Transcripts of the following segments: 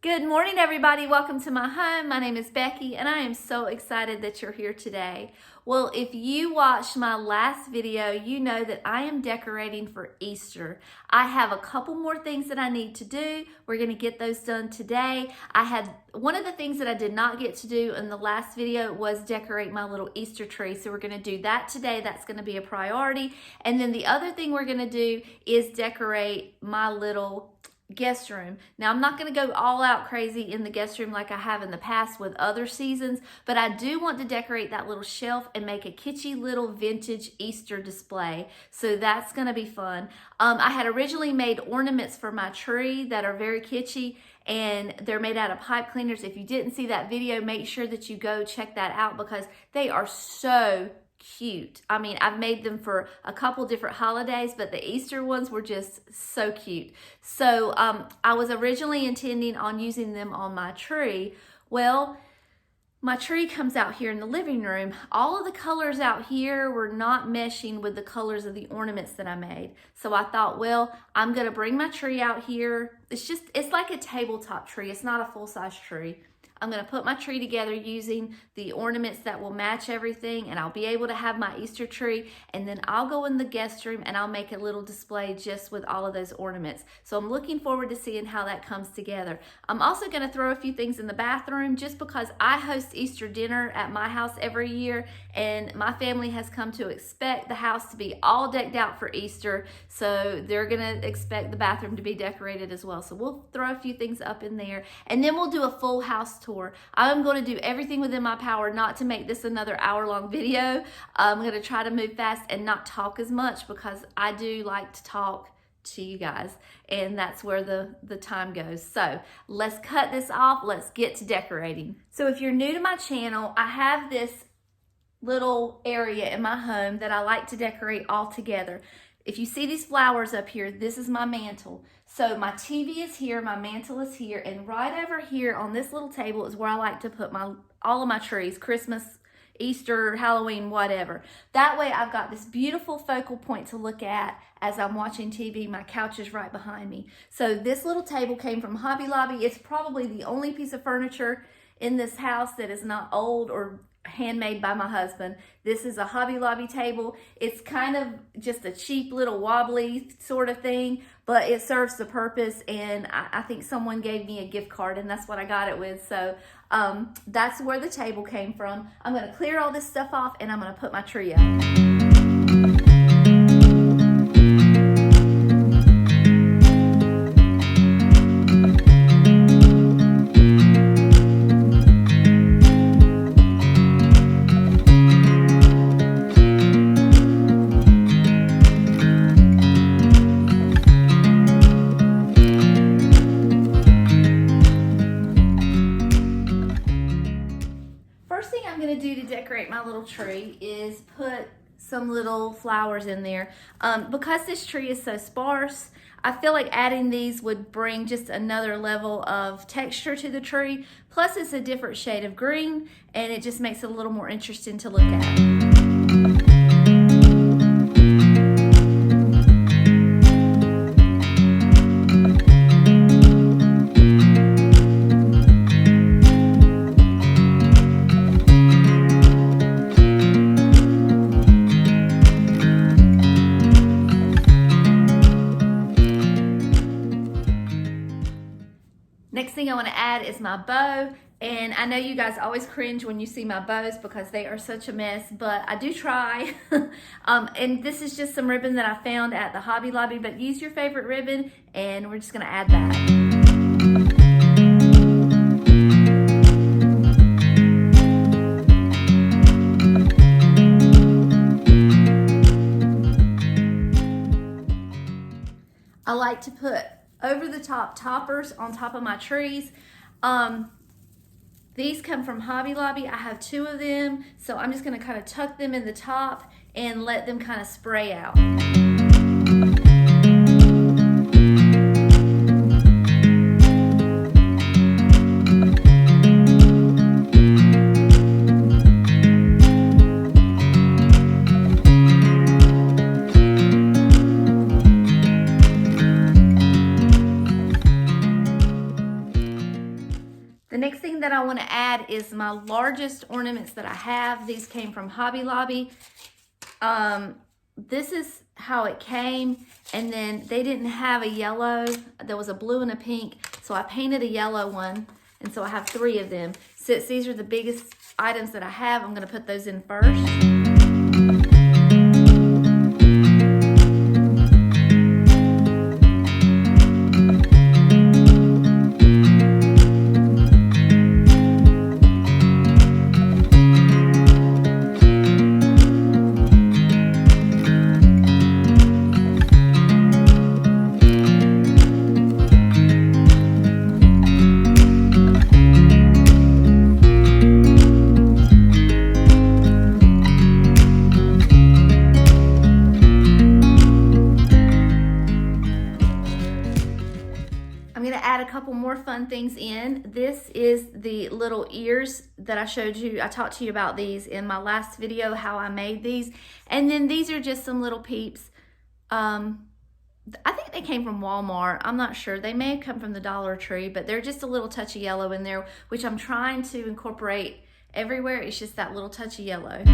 Good morning, everybody. Welcome to my home. My name is Becky, and I am so excited that you're here today. Well, if you watched my last video, you know that I am decorating for Easter. I have a couple more things that I need to do. We're going to get those done today. One of the things that I did not get to do in the last video was decorate my little Easter tree. So we're going to do that today. That's going to be a priority. And then the other thing we're going to do is decorate my little guest room. Now, I'm not going to go all out crazy in the guest room like I have in the past with other seasons, but I do want to decorate that little shelf and make a kitschy little vintage Easter display. So that's going to be fun. I had originally made ornaments for my tree that are very kitschy, and they're made out of pipe cleaners. If you didn't see that video, make sure that you go check that out because they are so cute. I mean, I've made them for a couple different holidays, but the Easter ones were just so cute. So I was originally intending on using them on my tree. Well, my tree comes out here in the living room. All of the colors out here were not meshing with the colors of the ornaments that I made. So I thought, well, I'm gonna bring my tree out here. It's like a tabletop tree. It's not a full-size tree. I'm going to put my tree together using the ornaments that will match everything, and I'll be able to have my Easter tree, and then I'll go in the guest room and I'll make a little display just with all of those ornaments. So I'm looking forward to seeing how that comes together. I'm also going to throw a few things in the bathroom just because I host Easter dinner at my house every year, and my family has come to expect the house to be all decked out for Easter, so they're going to expect the bathroom to be decorated as well. So we'll throw a few things up in there, and then we'll do a full house tour. I'm going to do everything within my power not to make this another hour-long video. I'm going to try to move fast and not talk as much because I do like to talk to you guys, and that's where the time goes. So let's cut this off. Let's get to decorating. So if you're new to my channel, I have this little area in my home that I like to decorate all together. If you see these flowers up here, this is my mantle. So my TV is here, my mantle is here, and right over here on this little table is where I like to put all of my trees, Christmas, Easter, Halloween, whatever. That way I've got this beautiful focal point to look at as I'm watching TV. My couch is right behind me. So this little table came from Hobby Lobby. It's probably the only piece of furniture in this house that is not old or handmade by my husband. This is a Hobby Lobby table. It's kind of just a cheap little wobbly sort of thing, but it serves the purpose, and I think someone gave me a gift card and that's what I got it with. So that's where the table came from. I'm going to clear all this stuff off and I'm going to put my tree up. Decorate my little tree is put some little flowers in there. Because this tree is so sparse, I feel like adding these would bring just another level of texture to the tree. Plus it's a different shade of green and it just makes it a little more interesting to look at. Next thing I want to add is my bow, and I know you guys always cringe when you see my bows because they are such a mess, but I do try. And this is just some ribbon that I found at the Hobby Lobby, but use your favorite ribbon, and we're just going to add that. I like to put over the top toppers on top of my trees. These come from Hobby Lobby. I have 2 of them, so I'm just going to kind of tuck them in the top and let them kind of spray out. is my largest ornaments that I have. These came from Hobby Lobby. This is how it came, and then they didn't have a yellow. There was a blue and a pink, so I painted a yellow one, and so I have 3 of them. Since these are the biggest items that I have, I'm going to put those in first. I'm going to add a couple more fun things in. This is the little ears that I showed you. I talked to you about these in my last video, how I made these. And then these are just some little peeps. I think they came from Walmart. I'm not sure. They may have come from the Dollar Tree, but they're just a little touch of yellow in there, which I'm trying to incorporate everywhere. It's just that little touch of yellow.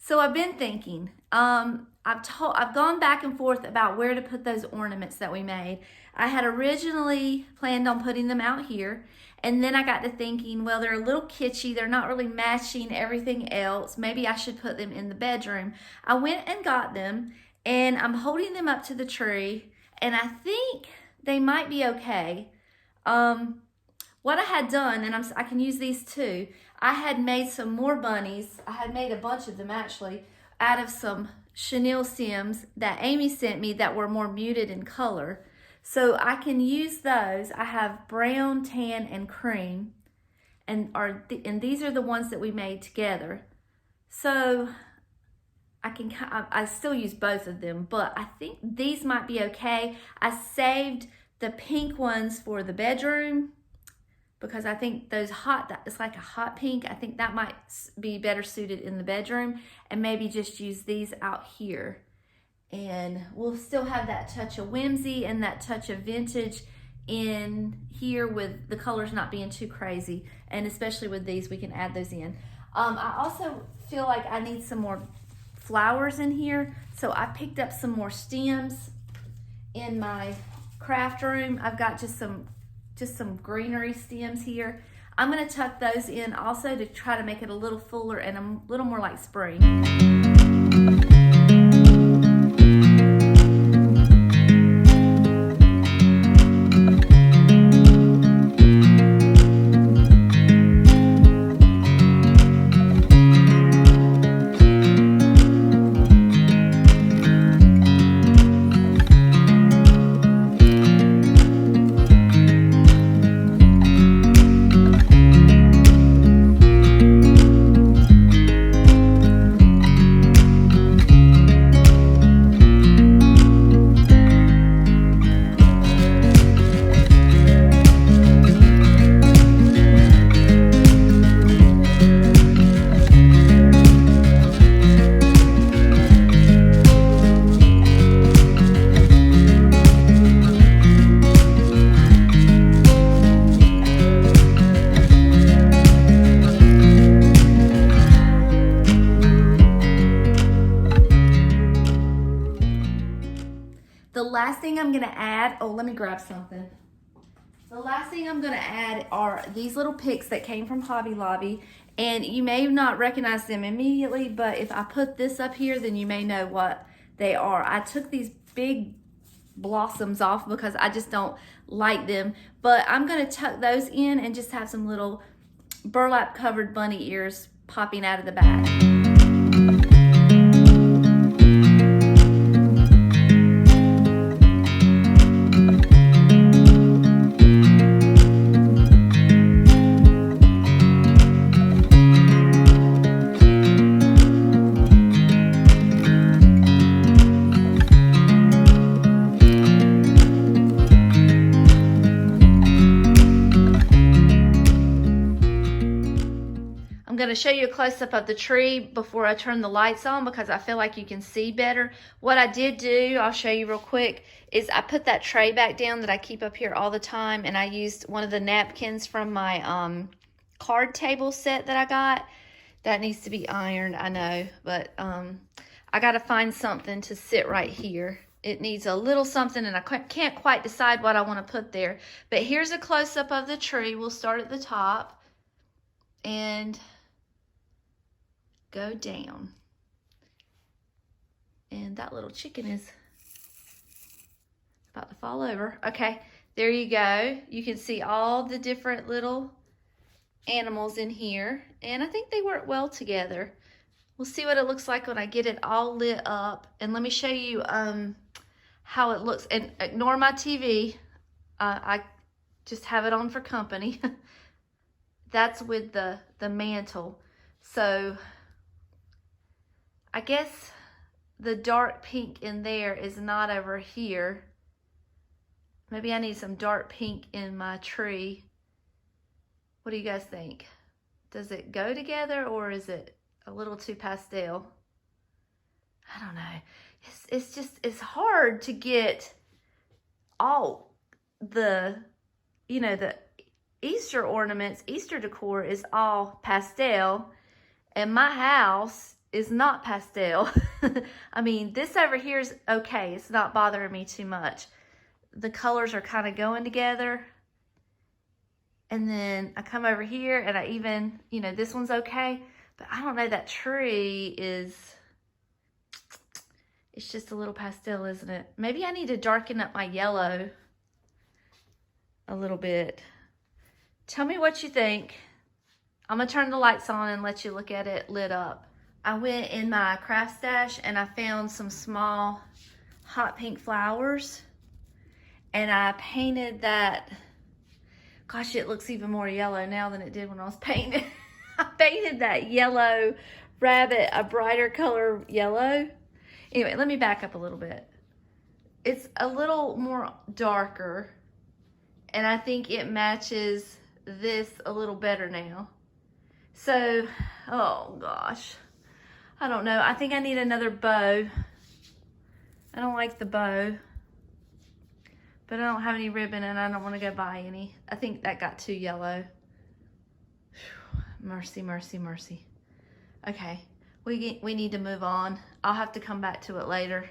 So I've been thinking, I've gone back and forth about where to put those ornaments that we made. I had originally planned on putting them out here, and then I got to thinking, well, they're a little kitschy. They're not really matching everything else. Maybe I should put them in the bedroom. I went and got them, and I'm holding them up to the tree, and I think they might be okay. What I had done, and I can use these too, I had made some more bunnies. I had made a bunch of them actually out of some chenille stems that Amy sent me that were more muted in color. So I can use those. I have brown, tan, and cream, and these are the ones that we made together. So I still use both of them, but I think these might be okay. I saved the pink ones for the bedroom, because I think it's like a hot pink. I think that might be better suited in the bedroom, and maybe just use these out here. And we'll still have that touch of whimsy and that touch of vintage in here with the colors not being too crazy. And especially with these, we can add those in. I also feel like I need some more flowers in here. So I picked up some more stems in my craft room. I've got just some greenery stems here. I'm going to tuck those in also to try to make it a little fuller and a little more like spring. The last thing I'm gonna add, oh, let me grab something. The last thing I'm gonna add are these little picks that came from Hobby Lobby, and you may not recognize them immediately, but if I put this up here, then you may know what they are. I took these big blossoms off because I just don't like them, but I'm gonna tuck those in and just have some little burlap covered bunny ears popping out of the back. going to show you a close-up of the tree before I turn the lights on because I feel like you can see better. What I did do, I'll show you real quick, is I put that tray back down that I keep up here all the time, and I used one of the napkins from my card table set that I got. That needs to be ironed, I know, but I got to find something to sit right here. It needs a little something, and I can't quite decide what I want to put there. But here's a close-up of the tree. We'll start at the top and go down. And that little chicken is about to fall over. Okay, there you go. You can see all the different little animals in here, and I think they work well together. We'll see what it looks like when I get it all lit up. And let me show you how it looks. And ignore my TV. I just have it on for company. That's with the mantle. So I guess the dark pink in there is not over here. Maybe I need some dark pink in my tree. What do you guys think? Does it go together, or is it a little too pastel? I don't know. It's hard to get all the, the Easter ornaments, Easter decor is all pastel, and my house is not pastel. I mean, this over here is okay. It's not bothering me too much. The colors are kind of going together. And then I come over here and I even, this one's okay. But I don't know, that tree it's just a little pastel, isn't it? Maybe I need to darken up my yellow a little bit. Tell me what you think. I'm going to turn the lights on and let you look at it lit up. I went in my craft stash and I found some small hot pink flowers. And I painted that. Gosh, it looks even more yellow now than it did when I was painting. I painted that yellow rabbit a brighter color yellow. Anyway, let me back up a little bit. It's a little more darker, and I think it matches this a little better now. So, oh gosh, I don't know. I think I need another bow. I don't like the bow, but I don't have any ribbon and I don't want to go buy any. I think that got too yellow. Whew. Mercy, mercy, mercy. Okay, we need to move on. I'll have to come back to it later.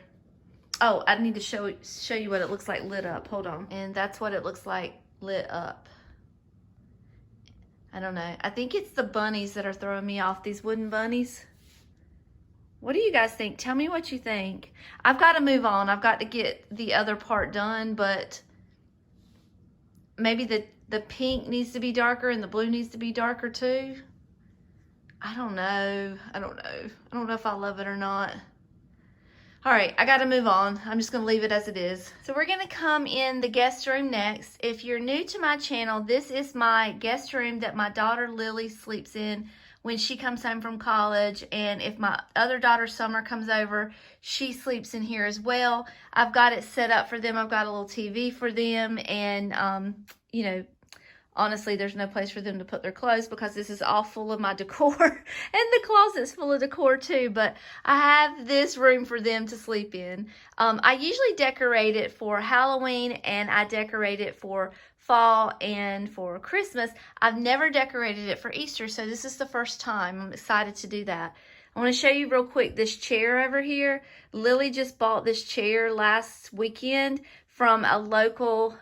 Oh, I need to show you what it looks like lit up. Hold on. And that's what it looks like lit up. I don't know. I think it's the bunnies that are throwing me off, these wooden bunnies. What do you guys think? Tell me what you think. I've got to move on. I've got to get the other part done, but maybe the pink needs to be darker and the blue needs to be darker too. I don't know. I don't know if I love it or not. All right, I got to move on. I'm just going to leave it as it is. So we're going to come in the guest room next. If you're new to my channel, this is my guest room that my daughter Lily sleeps in when she comes home from college. And if my other daughter Summer comes over, she sleeps in here as well. I've got it set up for them. I've got a little TV for them. And, you know, honestly, there's no place for them to put their clothes because this is all full of my decor. And the closet's full of decor too. But I have this room for them to sleep in. I usually decorate it for Halloween and I decorate it for fall and for Christmas. I've never decorated it for Easter, so this is the first time. I'm excited to do that. I want to show you real quick this chair over here. Lily just bought this chair last weekend from a local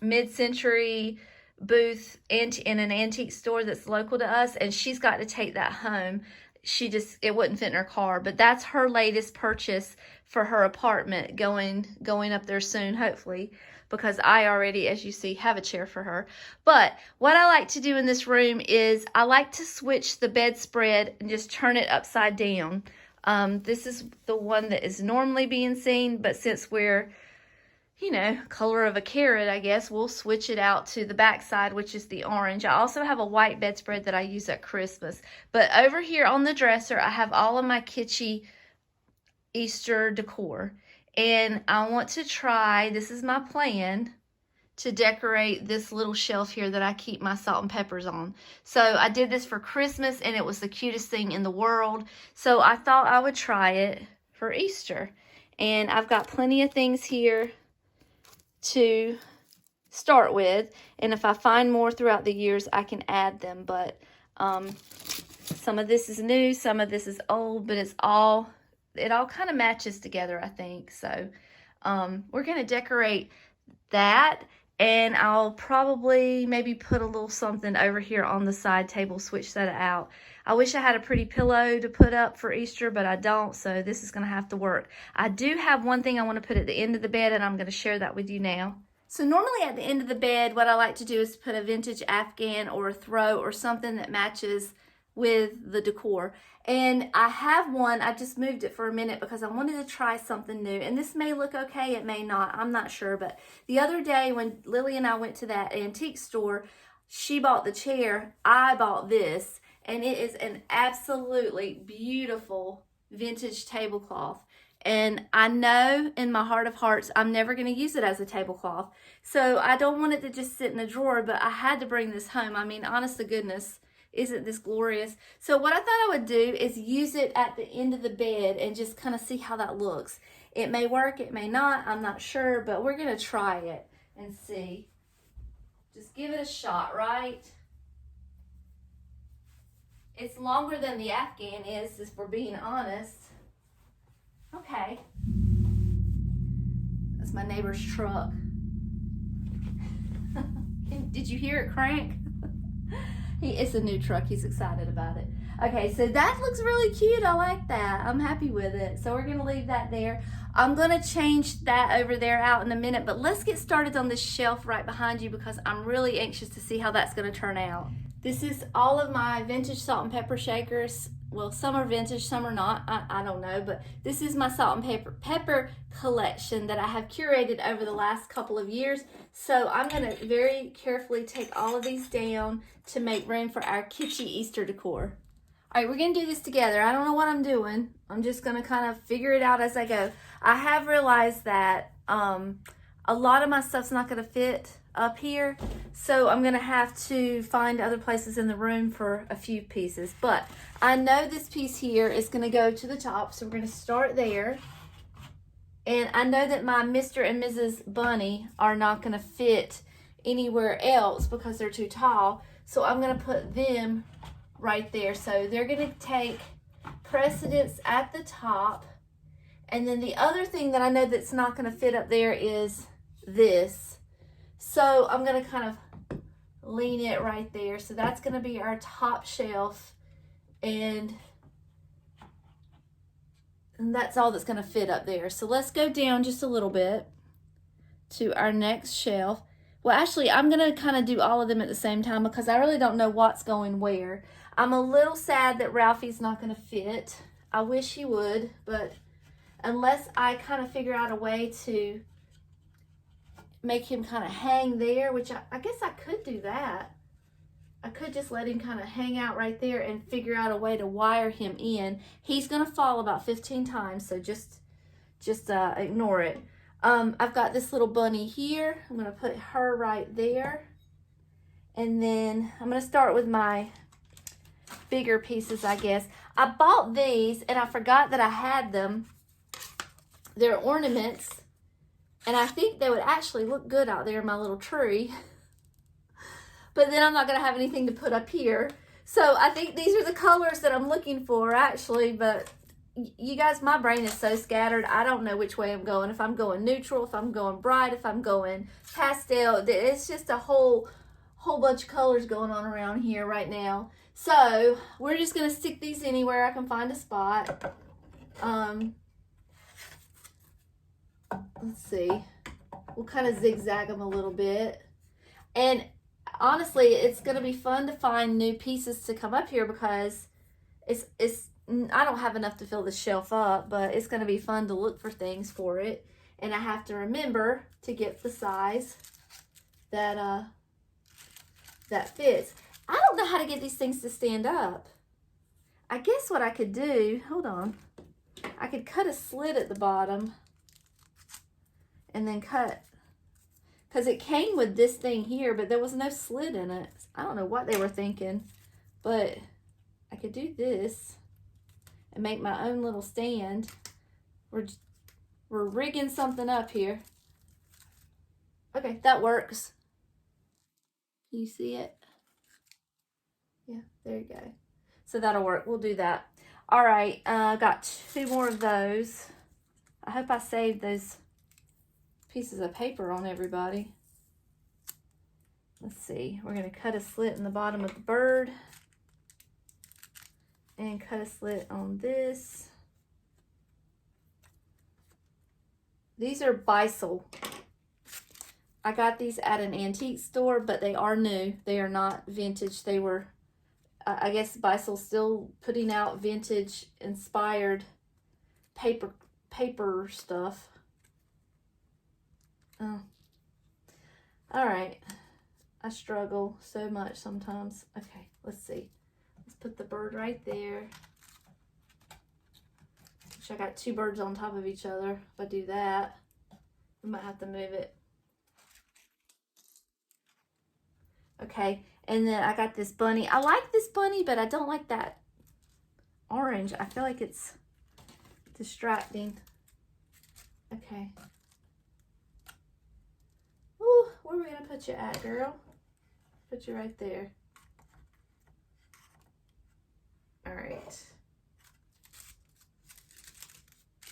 mid-century booth in an antique store that's local to us, and she's got to take that home. It wouldn't fit in her car, but that's her latest purchase for her apartment going up there soon, hopefully, because I already, as you see, have a chair for her. But what I like to do in this room is I like to switch the bedspread and just turn it upside down. This is the one that is normally being seen, but since we're, you know, color of a carrot, I guess, we'll switch it out to the back side, which is the orange. I also have a white bedspread that I use at Christmas. But over here on the dresser, I have all of my kitschy Easter decor. And I want to try, this is my plan, to decorate this little shelf here that I keep my salt and peppers on. So I did this for Christmas and it was the cutest thing in the world. So I thought I would try it for Easter. And I've got plenty of things here to start with. And if I find more throughout the years, I can add them. But some of this is new, some of this is old, but it all kind of matches together, I think. So we're going to decorate that. And I'll probably maybe put a little something over here on the side table, switch that out. I wish I had a pretty pillow to put up for Easter, but I don't, so this is going to have to work. I do have one thing I want to put at the end of the bed, and I'm going to share that with you now. So normally at the end of the bed, what I like to do is put a vintage Afghan or a throw or something that matches with the decor. And I have one, I just moved it for a minute because I wanted to try something new. And this may look okay, it may not, I'm not sure. But the other day when Lily and I went to that antique store, she bought the chair, I bought this. And it is an absolutely beautiful vintage tablecloth. And I know in my heart of hearts, I'm never going to use it as a tablecloth. So I don't want it to just sit in a drawer, but I had to bring this home. I mean, honest to goodness, isn't this glorious? So what I thought I would do is use it at the end of the bed and just kind of see how that looks. It may work, it may not, I'm not sure, but we're going to try it and see. Just give it a shot, right? It's longer than the Afghan is, if we're being honest. Okay. That's my neighbor's truck. Did you hear it crank? It's a new truck. He's excited about it. Okay, so that looks really cute. I like that. I'm happy with it. So we're going to leave that there. I'm going to change that over there out in a minute, but let's get started on this shelf right behind you because I'm really anxious to see how that's going to turn out. This is all of my vintage salt and pepper shakers. Well, some are vintage, some are not. I don't know, but this is my salt and pepper collection that I have curated over the last couple of years. So I'm going to very carefully take all of these down to make room for our kitschy Easter decor. All right, we're going to do this together. I don't know what I'm doing. I'm just going to kind of figure it out as I go. I have realized that a lot of my stuff's not going to fit up here, so I'm going to have to find other places in the room for a few pieces. But I know this piece here is going to go to the top, so we're going to start there. And I know that my Mr. and Mrs. Bunny are not going to fit anywhere else because they're too tall, so I'm going to put them right there. So they're going to take precedence at the top. And then the other thing that I know that's not going to fit up there is this. So I'm going to kind of lean it right there. So that's going to be our top shelf. And that's all that's going to fit up there. So let's go down just a little bit to our next shelf. Well, actually, I'm going to kind of do all of them at the same time because I really don't know what's going where. I'm a little sad that Ralphie's not going to fit. I wish he would, but unless I kind of figure out a way to make him kind of hang there, which I guess I could do that. I could just let him kind of hang out right there and figure out a way to wire him in. He's going to fall about 15 times, so just ignore it. I've got this little bunny here. I'm going to put her right there. And then I'm going to start with my bigger pieces, I guess. I bought these, and I forgot that I had them. They're ornaments. And I think they would actually look good out there in my little tree. But then I'm not going to have anything to put up here. So I think these are the colors that I'm looking for, actually. But you guys, my brain is so scattered. I don't know which way I'm going. If I'm going neutral, if I'm going bright, if I'm going pastel. It's just a whole bunch of colors going on around here right now. So we're just going to stick these anywhere I can find a spot. Let's see. We'll kind of zigzag them a little bit. And honestly, it's going to be fun to find new pieces to come up here because I don't have enough to fill the shelf up, but it's going to be fun to look for things for it. And I have to remember to get the size that fits. I don't know how to get these things to stand up. I guess what I could do, hold on. I could cut a slit at the bottom and then cut because it came with this thing here, but there was no slit in it. I don't know what they were thinking, but I could do this and make my own little stand. We're rigging something up here. Okay, that works. Can you see it? Yeah, there you go. So that'll work. We'll do that. All right, got 2 more of those. I hope I saved those pieces of paper on everybody. Let's see. We're going to cut a slit in the bottom of the bird. And cut a slit on this. These are Bisel. I got these at an antique store, but they are new. They are not vintage. They were, I guess Bisel's still putting out vintage inspired paper stuff. Oh. All right. I struggle so much sometimes. Okay, let's see. Let's put the bird right there. Which I got 2 birds on top of each other. If I do that, I might have to move it. Okay, and then I got this bunny. I like this bunny, but I don't like that orange. I feel like it's distracting. Okay. Ooh, where are we gonna put you at, girl? Put you right there. All right.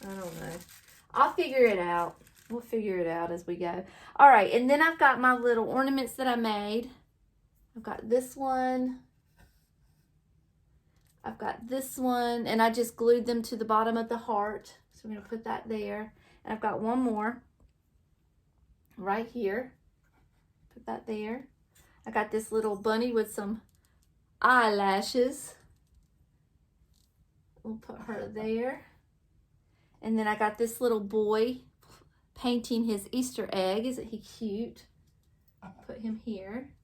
I don't know. I'll figure it out. We'll figure it out as we go. All right, and then I've got my little ornaments that I made. I've got this one. I've got this one, and I just glued them to the bottom of the heart. So I'm going to put that there. And I've got one more right here. Put that there. I got this little bunny with some eyelashes. We'll put her there. And then I got this little boy painting his Easter egg. Isn't he cute? Put him here.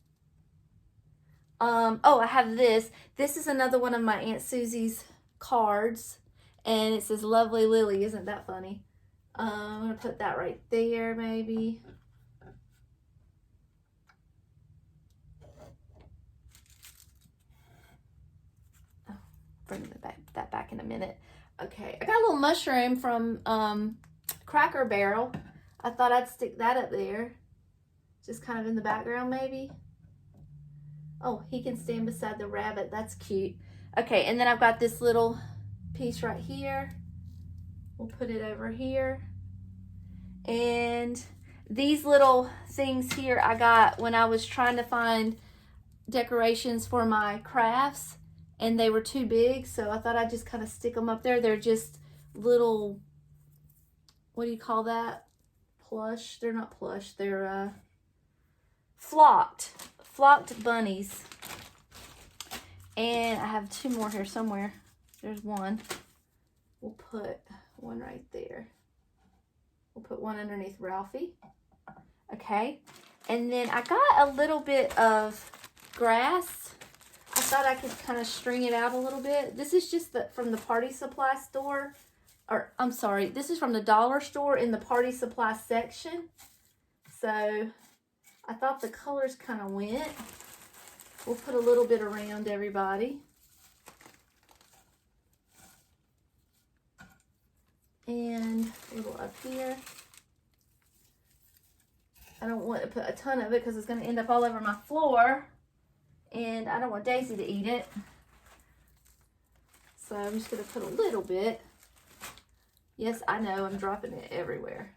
Oh, I have this. This is another one of my Aunt Susie's cards. And it says, Lovely Lily. Isn't that funny? I'm going to put that right there, maybe. Oh, bring that back in a minute. Okay, I got a little mushroom from Cracker Barrel. I thought I'd stick that up there. Just kind of in the background, maybe. Oh, he can stand beside the rabbit. That's cute. Okay, and then I've got this little piece right here. We'll put it over here. And these little things here I got when I was trying to find decorations for my crafts, and they were too big, so I thought I'd just kind of stick them up there. They're just little, what do you call that? Plush? They're not plush. They're flocked bunnies. And I have 2 more here somewhere. There's one. We'll put one right there. We'll put one underneath Ralphie. Okay. And then I got a little bit of grass. I thought I could kind of string it out a little bit. This is just from the party supply store. Or, I'm sorry, this is from the dollar store in the party supply section. So, I thought the colors kind of went. We'll put a little bit around everybody. And a little up here. I don't want to put a ton of it because it's going to end up all over my floor. And I don't want Daisy to eat it. So I'm just going to put a little bit. Yes, I know, I'm dropping it everywhere.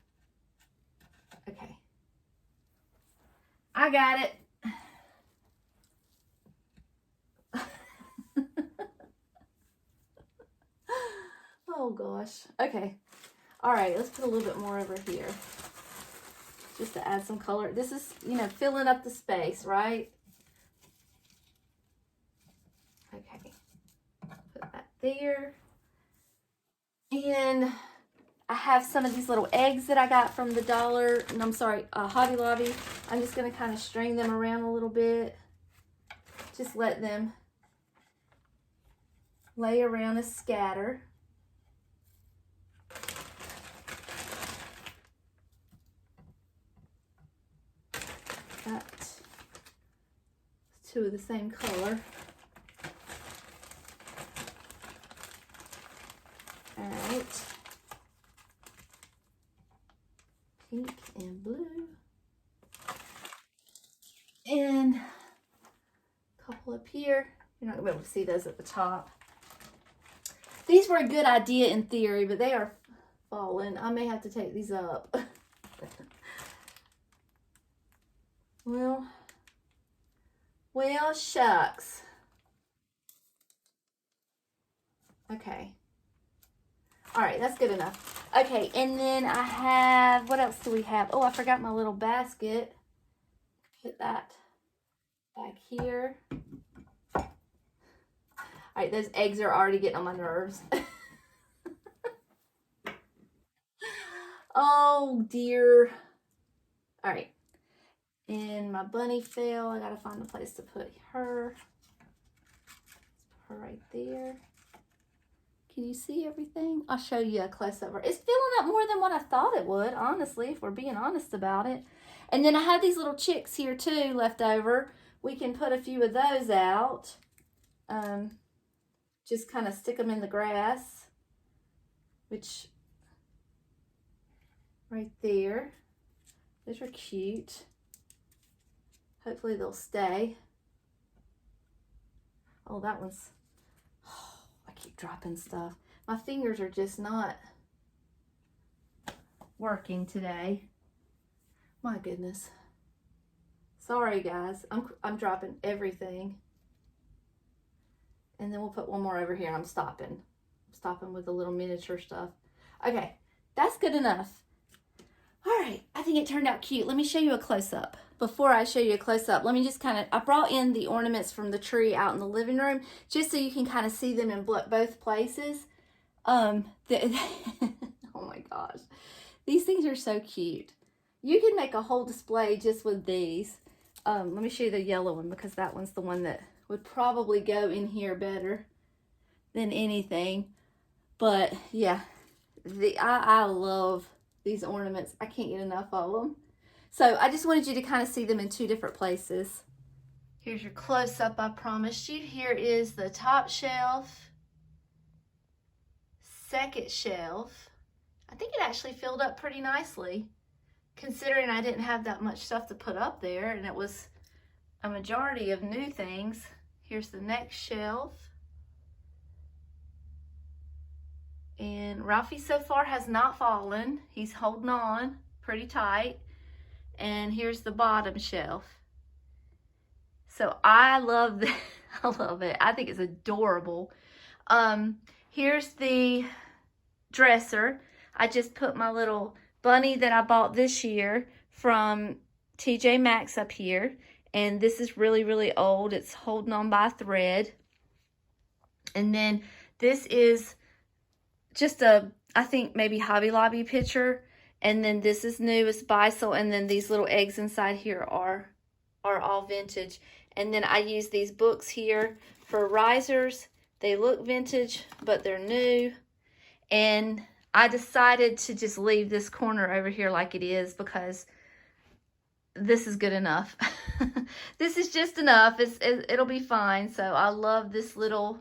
Okay. I got it. Oh gosh. Okay. All right, let's put a little bit more over here. Just to add some color. This is, filling up the space, right? Okay. Put that there. And I have some of these little eggs that I got from the Hobby Lobby. I'm just going to kind of string them around a little bit. Just let them lay around a scatter. got two of the same color. Alright. Pink and blue. And a couple up here. You're not going to be able to see those at the top. These were a good idea in theory, but they are falling. I may have to take these up. Well, shucks. Okay. All right, that's good enough. Okay, and then I have, what else do we have? Oh, I forgot my little basket. Put that back here. All right, those eggs are already getting on my nerves. Oh, dear. All right. And my bunny fell. I gotta find a place to put her. Put her right there. Can you see everything? I'll show you a close-up. It's filling up more than what I thought it would, honestly, if we're being honest about it. And then I have these little chicks here, too, left over. We can put a few of those out. Just kind of stick them in the grass, which, right there. Those are cute. Hopefully they'll stay. Oh, that one's... I keep dropping stuff. My fingers are just not working today. My goodness. Sorry, guys. I'm dropping everything. And then we'll put one more over here and I'm stopping. I'm stopping with the little miniature stuff. Okay, that's good enough. All right, I think it turned out cute. Let me show you a close-up. Before I show you a close-up, let me just kind of, I brought in the ornaments from the tree out in the living room just so you can kind of see them in both places. Oh my gosh. These things are so cute. You can make a whole display just with these. Let me show you the yellow one because that one's the one that would probably go in here better than anything. But yeah, I love these ornaments. I can't get enough of them. So I just wanted you to kind of see them in two different places. Here's your close-up I promised you. Here is the top shelf, second shelf. I think it actually filled up pretty nicely, considering I didn't have that much stuff to put up there, and it was a majority of new things. Here's the next shelf. And Ralphie so far has not fallen. He's holding on pretty tight. And here's the bottom shelf. So I love that. I love it. I think it's adorable. Here's the dresser. I just put my little bunny that I bought this year from TJ Maxx up here. And this is really, really old. It's holding on by a thread. And then this is just a, I think maybe Hobby Lobby picture. And then this is new, it's Bisel. And then these little eggs inside here are all vintage. And then I use these books here for risers. They look vintage, but they're new. And I decided to just leave this corner over here like it is because this is good enough. This is just enough. It'll be fine. So I love this little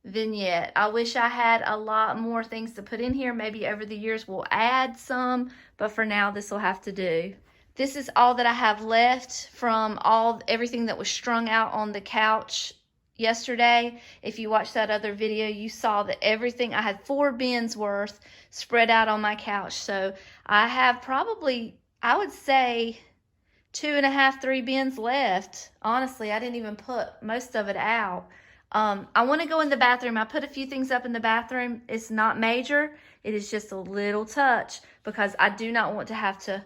vignette. I wish I had a lot more things to put in here. Maybe over the years we'll add some, but for now this will have to do. This is all that I have left from everything that was strung out on the couch yesterday. If you watched that other video, you saw that everything, I had 4 bins worth spread out on my couch. So I have probably, I would say, 2.5, 3 bins left. Honestly, I didn't even put most of it out. I want to go in the bathroom. I put a few things up in the bathroom. It's not major. It is just a little touch because I do not want to have to,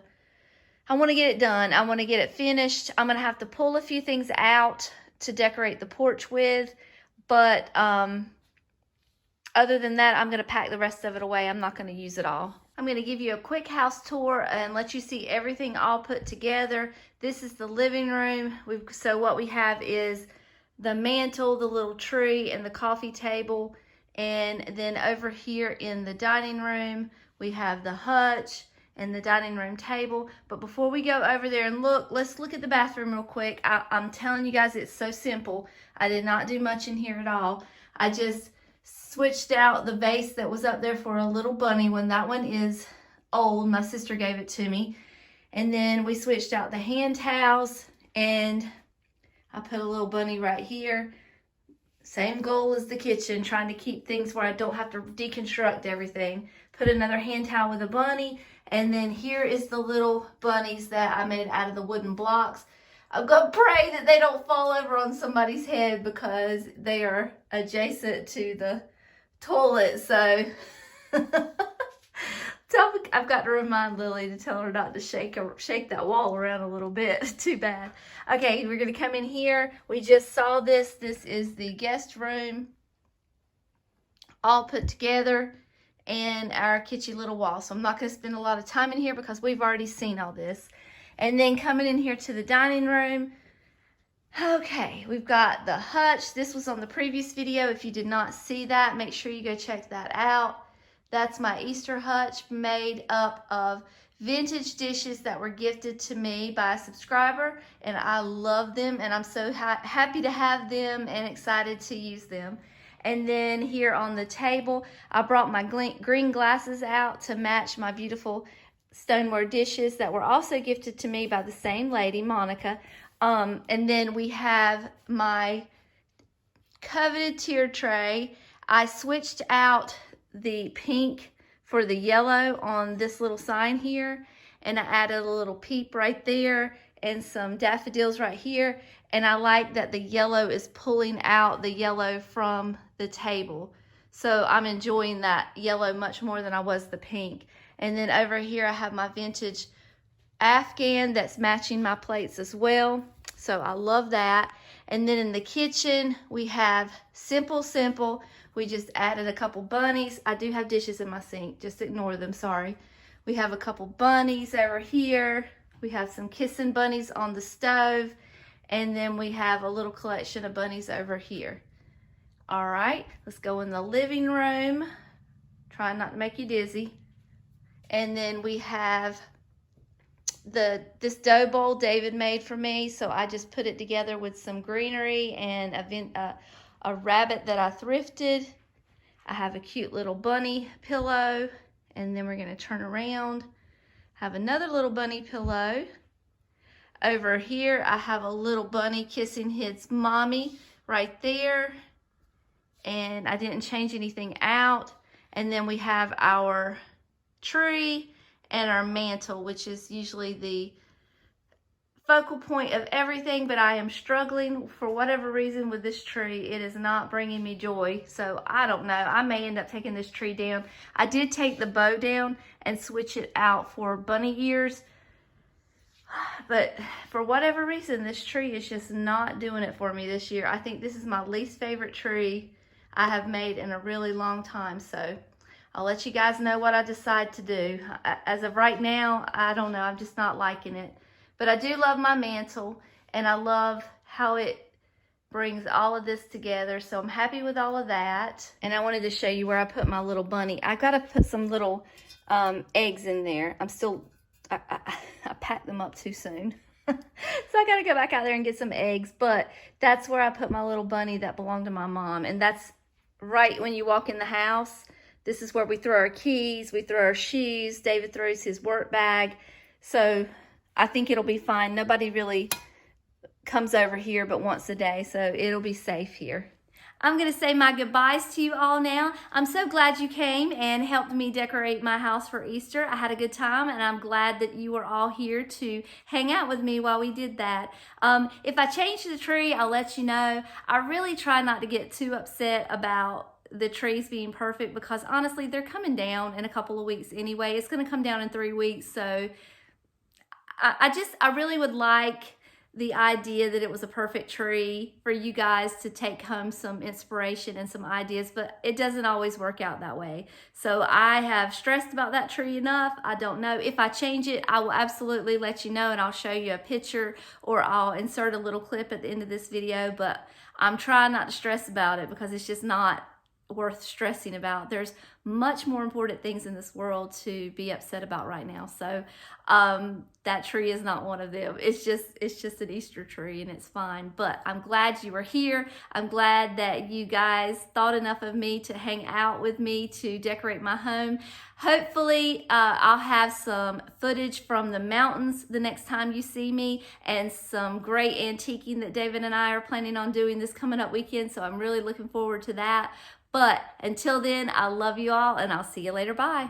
I want to get it done. I want to get it finished. I'm going to have to pull a few things out to decorate the porch with. But other than that, I'm going to pack the rest of it away. I'm not going to use it all. I'm going to give you a quick house tour and let you see everything all put together. This is the living room. So what we have is the mantle, the little tree, and the coffee table. And then over here in the dining room, we have the hutch. and the dining room table. But before we go over there and look, let's look at the bathroom real quick. I'm telling you guys, it's so simple. I did not do much in here at all. I just switched out the vase that was up there for a little bunny one. That one is old. My sister gave it to me. And then we switched out the hand towels, and I put a little bunny right here. Same goal as the kitchen, trying to keep things where I don't have to deconstruct everything. Put another hand towel with a bunny, and then here is the little bunnies that I made out of the wooden blocks. I'm going to pray that they don't fall over on somebody's head because they are adjacent to the toilet. So I've got to remind Lily to tell her not to shake that wall around a little bit. Too bad. Okay, we're going to come in here. We just saw this. This is the guest room all put together, and our kitschy little wall. So I'm not going to spend a lot of time in here because we've already seen all this. And then coming in here to the dining room. Okay, we've got the hutch. This was on the previous video. If you did not see that, make sure you go check that out. That's my Easter hutch, made up of vintage dishes that were gifted to me by a subscriber, and I love them, and I'm so happy to have them and excited to use them. And then here on the table, I brought my green glasses out to match my beautiful stoneware dishes that were also gifted to me by the same lady, Monica. And then we have my coveted tier tray. I switched out the pink for the yellow on this little sign here, and I added a little peep right there and some daffodils right here, and I like that the yellow is pulling out the yellow from the table, so I'm enjoying that yellow much more than I was the pink. And then over here I have my vintage Afghan that's matching my plates as well, so I love that. And then in the kitchen we have simple. We just added a couple bunnies. I do have dishes in my sink. Just ignore them, sorry. We have a couple bunnies over here. We have some kissing bunnies on the stove. And then we have a little collection of bunnies over here. All right, let's go in the living room. Try not to make you dizzy. And then we have this dough bowl David made for me. So I just put it together with some greenery and a rabbit that I thrifted. I have a cute little bunny pillow, and then we're going to turn around. Have another little bunny pillow. Over here I have a little bunny kissing his mommy right there, and I didn't change anything out. And then we have our tree and our mantle, which is usually the focal point of everything, but I am struggling for whatever reason with this tree. It is not bringing me joy, so I don't know. I may end up taking this tree down. I did take the bow down and switch it out for bunny ears, but for whatever reason this tree is just not doing it for me this year. I think this is my least favorite tree I have made in a really long time, so I'll let you guys know what I decide to do. As of right now, I don't know. I'm just not liking it. But I do love my mantle, and I love how it brings all of this together. So I'm happy with all of that. And I wanted to show you where I put my little bunny. I got to put some little eggs in there. I packed them up too soon. So I got to go back out there and get some eggs. But that's where I put my little bunny that belonged to my mom. And that's right when you walk in the house. This is where we throw our keys. We throw our shoes. David throws his work bag. So I think it'll be fine. Nobody really comes over here but once a day, so it'll be safe here. I'm going to say my goodbyes to you all now. I'm so glad you came and helped me decorate my house for Easter. I had a good time, and I'm glad that you were all here to hang out with me while we did that. If I change the tree, I'll let you know. I really try not to get too upset about the trees being perfect because honestly, they're coming down in a couple of weeks anyway. It's going to come down in 3 weeks, so I really would like the idea that it was a perfect tree for you guys to take home some inspiration and some ideas, but it doesn't always work out that way. So I have stressed about that tree enough. I don't know. If I change it, I will absolutely let you know, and I'll show you a picture, or I'll insert a little clip at the end of this video, but I'm trying not to stress about it because it's just not worth stressing about. There's much more important things in this world to be upset about right now. So that tree is not one of them. It's just an Easter tree, and it's fine. But I'm glad you were here. I'm glad that you guys thought enough of me to hang out with me to decorate my home. Hopefully I'll have some footage from the mountains the next time you see me, and some great antiquing that David and I are planning on doing this coming up weekend. So I'm really looking forward to that. But until then, I love you all, and I'll see you later. Bye.